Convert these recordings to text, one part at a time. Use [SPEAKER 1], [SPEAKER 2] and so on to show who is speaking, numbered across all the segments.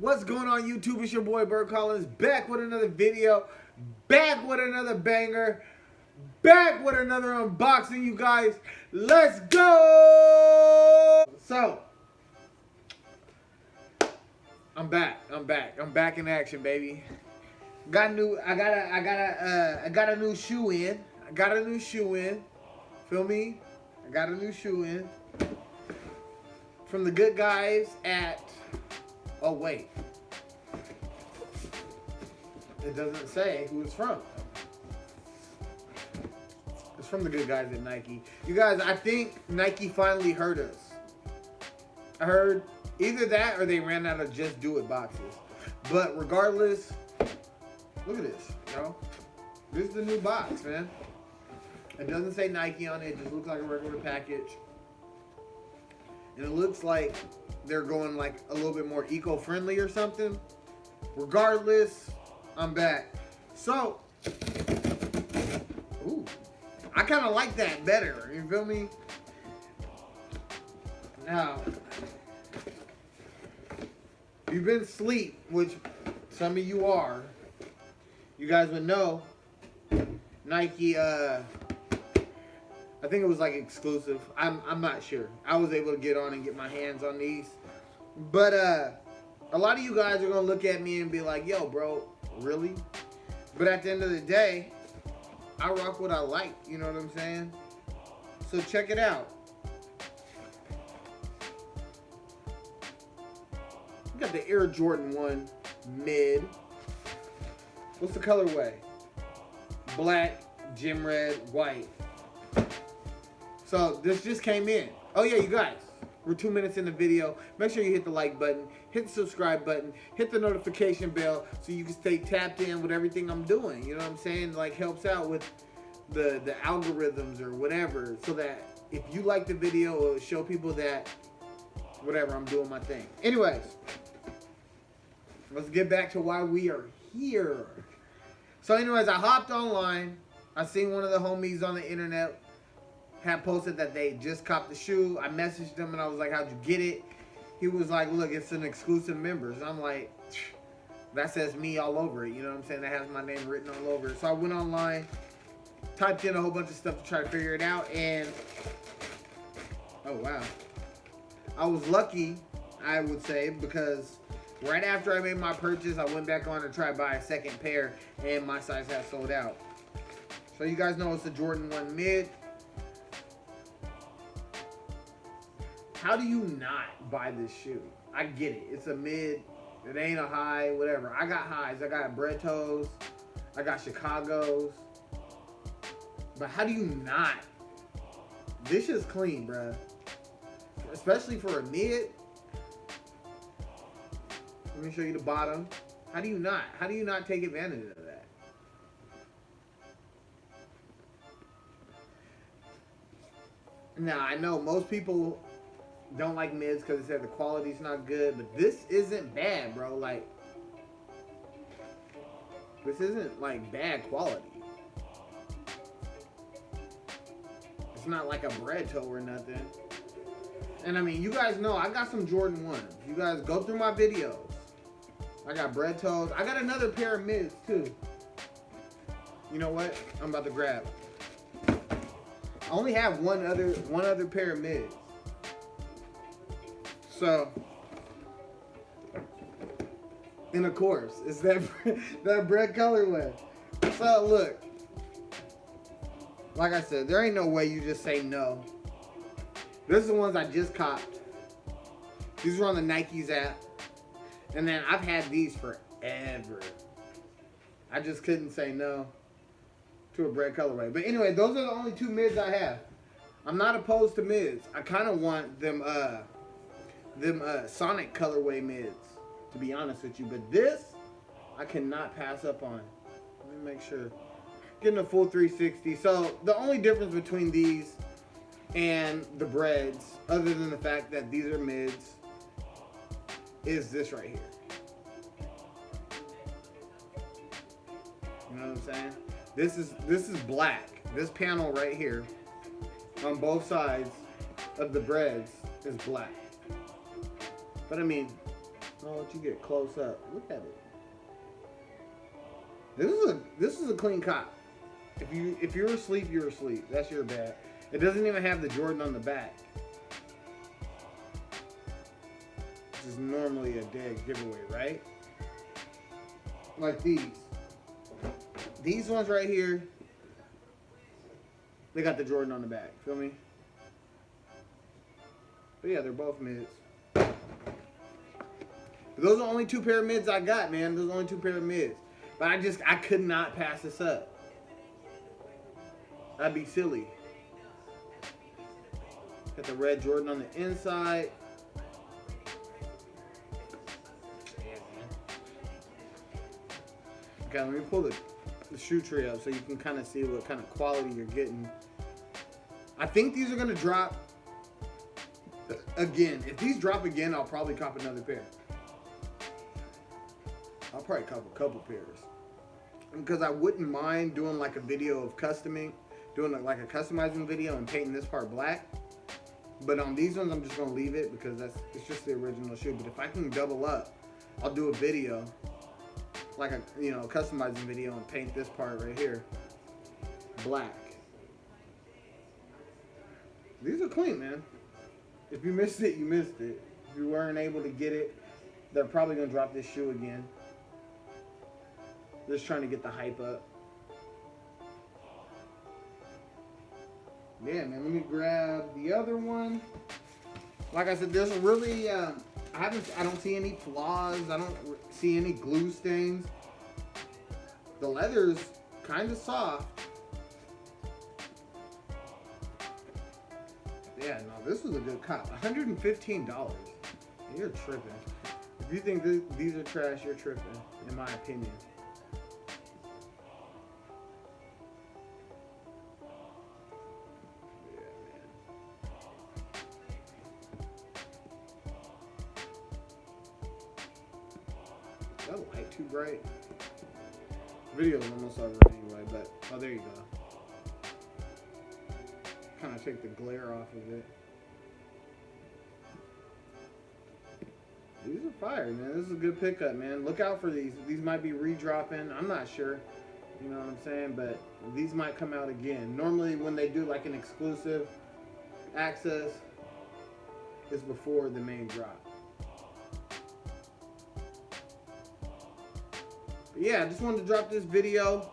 [SPEAKER 1] What's going on YouTube? It's your boy Bert Collins, back with another video, back with another banger, back with another unboxing, you guys. Let's go! So, I'm back in action, baby. I got a new shoe in. Feel me? I got a new shoe in. From the good guys at, oh wait. It doesn't say who it's from. It's from the good guys at Nike. You guys, I think Nike finally heard us. I heard either that or they ran out of Just Do It boxes. But regardless, look at this, yo. This is the new box, man. It doesn't say Nike on it. It just looks like a regular package. And it looks like they're going like a little bit more eco-friendly or something. Regardless, I'm back. So, ooh, I kind of like that better. You feel me? Now, if you've been asleep, which some of you are, you guys would know Nike, I think it was like exclusive. I'm not sure. I was able to get on and get my hands on these. But a lot of you guys are going to look at me and be like, yo, bro, really? But at the end of the day, I rock what I like. You know what I'm saying? So check it out. We got the Air Jordan 1 mid. What's the colorway? Black, gym red, white. So this just came in. Oh yeah, you guys, we're 2 minutes in the video. Make sure you hit the like button, hit the subscribe button, hit the notification bell so you can stay tapped in with everything I'm doing. You know what I'm saying? Like, helps out with the algorithms or whatever, so that if you like the video, it'll show people that whatever, I'm doing my thing. Anyways, let's get back to why we are here. So anyways, I hopped online. I seen one of the homies on the internet had posted that they just copped the shoe. I messaged him and I was like, how'd you get it? He was like, look, it's an exclusive members. I'm like, that says me all over it. You know what I'm saying? That has my name written all over it. So I went online, typed in a whole bunch of stuff to try to figure it out. And, oh wow. I was lucky, I would say, because right after I made my purchase, I went back on to try to buy a second pair and my size had sold out. So you guys know it's the Jordan 1 mid. How do you not buy this shoe? I get it. It's a mid. It ain't a high, whatever. I got highs. I got Bred toes. I got Chicago's. But how do you not? This is clean, bruh. Especially for a mid. Let me show you the bottom. How do you not? How do you not take advantage of that? Now, I know most people don't like mids because they said the quality's not good, but this isn't bad, bro. Like, this isn't like bad quality. It's not like a Bred toe or nothing. And I mean, you guys know I got some Jordan 1s. You guys go through my videos. I got Bred toes. I got another pair of mids too. You know what? I'm about to grab. I only have one other pair of mids. So, and of course, it's that Bred colorway. So look, like I said, there ain't no way you just say no. This is the ones I just copped. These were on the Nike's app. And then I've had these forever. I just couldn't say no to a Bred colorway. But anyway, those are the only two mids I have. I'm not opposed to mids. I kind of want them Sonic colorway mids, to be honest with you. But this, I cannot pass up on. Let me make sure. Getting a full 360. So the only difference between these and the Breds, other than the fact that these are mids, is this right here. You know what I'm saying? This is black. This panel right here on both sides of the Breds is black. But I mean, I'll let you get close up. Look at it. This is a clean cop. If you're asleep, you're asleep. That's your bad. It doesn't even have the Jordan on the back. This is normally a dead giveaway, right? Like these. These ones right here, they got the Jordan on the back. Feel me? But yeah, they're both mids. But those are the only 2 pair of mids I got, man. Those are the only 2 pair of mids. But I could not pass this up. That'd be silly. Got the red Jordan on the inside. Okay, let me pull the shoe tray up so you can kind of see what kind of quality you're getting. I think these are going to drop again. If these drop again, I'll probably cop another pair. I'll probably cop a couple pairs. Because I wouldn't mind doing like a video of customing, doing like a customizing video and painting this part black. But on these ones, I'm just going to leave it because it's just the original shoe. But if I can double up, I'll do a video, like a customizing video, and paint this part right here black. These are clean, man. If you missed it, you missed it. If you weren't able to get it, they're probably going to drop this shoe again. Just trying to get the hype up. Yeah, man, let me grab the other one. Like I said, there's really, I don't see any flaws. I don't see any glue stains. The leather's kind of soft. Yeah, no, this was a good cop. $115. You're tripping. If you think these are trash, you're tripping, in my opinion. Is that light too bright? Video's almost over anyway, but oh, there you go. Kind of take the glare off of it. These are fire, man. This is a good pickup, man. Look out for these. These might be re-dropping. I'm not sure. You know what I'm saying? But these might come out again. Normally, when they do like an exclusive access, it's before the main drop. But yeah, I just wanted to drop this video.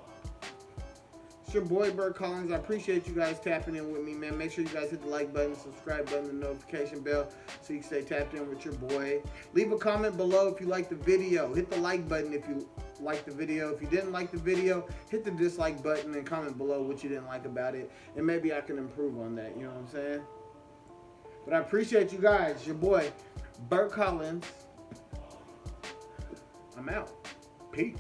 [SPEAKER 1] It's your boy, Bert Collins. I appreciate you guys tapping in with me, man. Make sure you guys hit the like button, subscribe button, the notification bell so you can stay tapped in with your boy. Leave a comment below if you like the video. Hit the like button if you like the video. If you didn't like the video, hit the dislike button and comment below what you didn't like about it. And maybe I can improve on that, you know what I'm saying? But I appreciate you guys. Your boy, Bert Collins. I'm out. Peace.